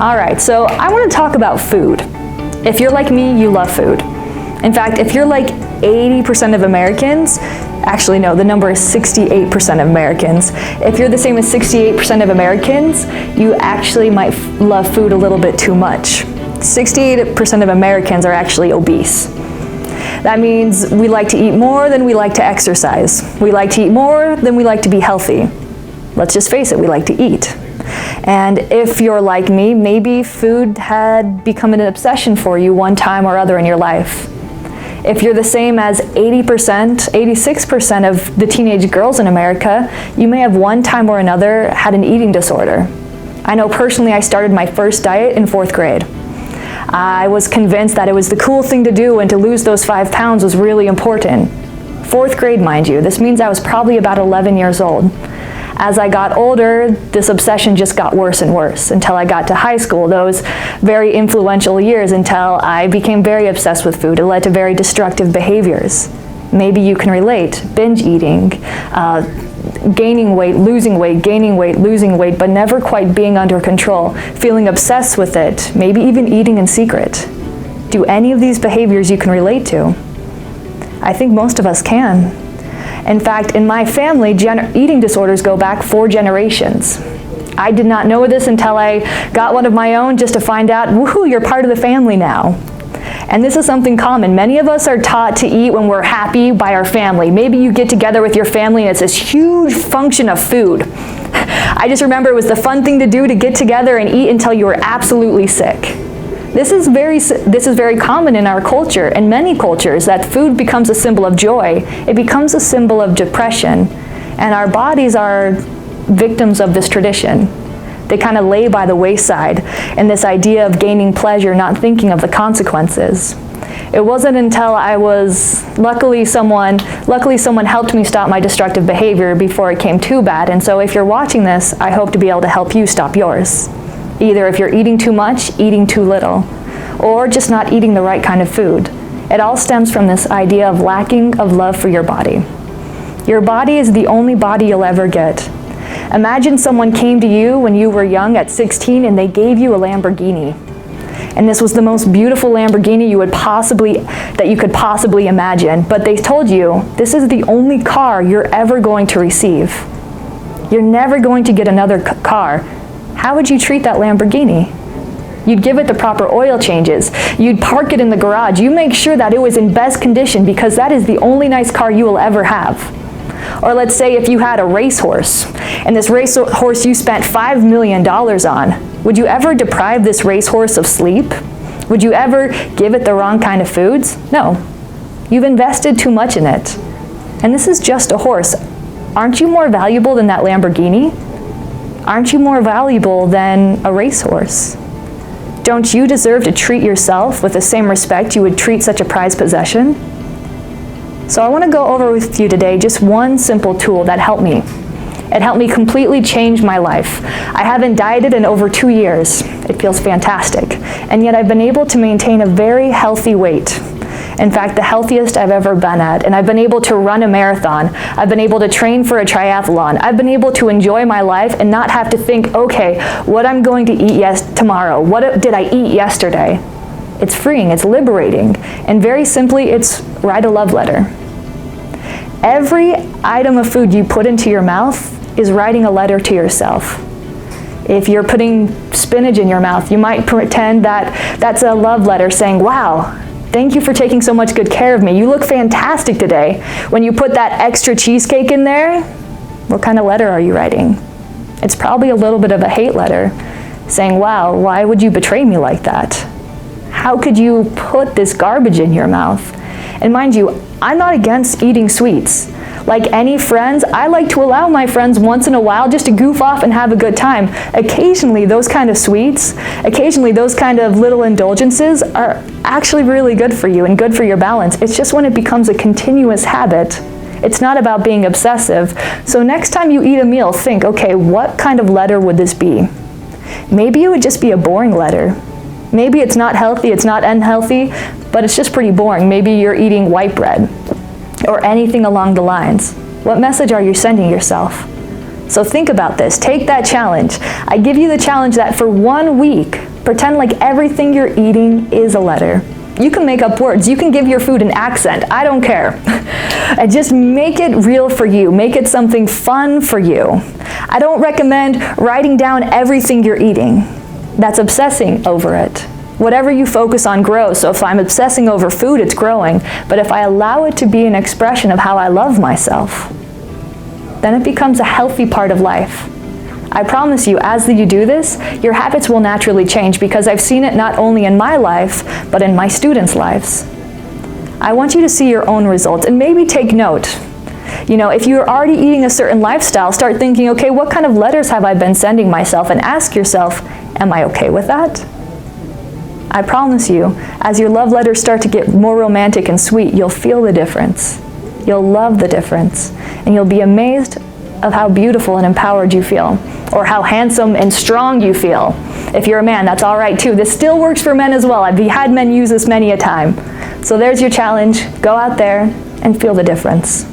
All right, so I want to talk about food. If you're like me, you love food. In fact, if you're like 80% of Americans, actually no, the number is 68% of Americans. If you're the same as 68% of Americans, you actually might love food a little bit too much. 68% of Americans are actually obese. That means we like to eat more than we like to exercise. We like to eat more than we like to be healthy. Let's just face it, we like to eat. And if you're like me, maybe food had become an obsession for you one time or other in your life. If you're the same as 80%, 86% of the teenage girls in America, you may have one time or another had an eating disorder. I know personally I started my first diet in 4th grade. I was convinced that it was the cool thing to do and to lose those 5 pounds was really important. 4th grade, mind you. This means I was probably about 11 years old. As I got older, this obsession just got worse and worse until I got to high school, those very influential years until I became very obsessed with food. It led to very destructive behaviors. Maybe you can relate. Binge eating, gaining weight, losing weight, gaining weight, losing weight, but never quite being under control, feeling obsessed with it, maybe even eating in secret. Do any of these behaviors you can relate to? I think most of us can. In fact, in my family, eating disorders go back 4 generations. I did not know this until I got one of my own just to find out, woohoo, you're part of the family now. And this is something common. Many of us are taught to eat when we're happy by our family. Maybe you get together with your family and it's this huge function of food. I just remember it was the fun thing to do to get together and eat until you were absolutely sick. This is very common in our culture and many cultures, that food becomes a symbol of joy. It becomes a symbol of depression. And our bodies are victims of this tradition. They kind of lay by the wayside in this idea of gaining pleasure, not thinking of the consequences. It wasn't until I was, luckily someone helped me stop my destructive behavior before it came too bad. And so if you're watching this, I hope to be able to help you stop yours. Either if you're eating too much, eating too little, or just not eating the right kind of food. It all stems from this idea of lacking of love for your body. Your body is the only body you'll ever get. Imagine someone came to you when you were young at 16 and they gave you a Lamborghini. And this was the most beautiful Lamborghini that you could possibly imagine. But they told you, this is the only car you're ever going to receive. You're never going to get another car. How would you treat that Lamborghini? You'd give it the proper oil changes. You'd park it in the garage. You make sure that it was in best condition because that is the only nice car you will ever have. Or let's say if you had a racehorse, and this racehorse you spent $5 million on, would you ever deprive this racehorse of sleep? Would you ever give it the wrong kind of foods? No. You've invested too much in it. And this is just a horse. Aren't you more valuable than that Lamborghini? Aren't you more valuable than a racehorse? Don't you deserve to treat yourself with the same respect you would treat such a prized possession? So I want to go over with you today just one simple tool that helped me. It helped me completely change my life. I haven't dieted in over 2 years. It feels fantastic. And yet I've been able to maintain a very healthy weight. In fact, the healthiest I've ever been at. And I've been able to run a marathon. I've been able to train for a triathlon. I've been able to enjoy my life and not have to think, okay, what I'm going to eat tomorrow? What did I eat yesterday? It's freeing, it's liberating. And very simply, it's write a love letter. Every item of food you put into your mouth is writing a letter to yourself. If you're putting spinach in your mouth, you might pretend that that's a love letter saying, wow, thank you for taking so much good care of me. You look fantastic today. When you put that extra cheesecake in there, what kind of letter are you writing? It's probably a little bit of a hate letter saying, wow, why would you betray me like that? How could you put this garbage in your mouth? And mind you, I'm not against eating sweets. Like any friends, I like to allow my friends once in a while just to goof off and have a good time. Occasionally, those kind of sweets, occasionally those kind of little indulgences are actually really good for you and good for your balance. It's just when it becomes a continuous habit. It's not about being obsessive. So next time you eat a meal, think, okay, what kind of letter would this be? Maybe it would just be a boring letter. Maybe it's not healthy, it's not unhealthy, but it's just pretty boring. Maybe you're eating white bread or anything along the lines. What message are you sending yourself? So think about this. Take that challenge. I give you the challenge that for 1 week, Pretend like everything you're eating is a letter. You can make up words. You can give your food an accent. I don't care. And just make it real for you. Make it something fun for you. I don't recommend writing down everything you're eating. That's obsessing over it. Whatever you focus on grows. So if I'm obsessing over food, it's growing. But if I allow it to be an expression of how I love myself, then it becomes a healthy part of life. I promise you, as you do this, your habits will naturally change, because I've seen it not only in my life, but in my students' lives. I want you to see your own results and maybe take note. You know, if you're already eating a certain lifestyle, start thinking, okay, what kind of letters have I been sending myself? And ask yourself, am I okay with that? I promise you, as your love letters start to get more romantic and sweet, you'll feel the difference. You'll love the difference. And you'll be amazed of how beautiful and empowered you feel, or how handsome and strong you feel. If you're a man, that's all right too. This still works for men as well. I've had men use this many a time. So there's your challenge. Go out there and feel the difference.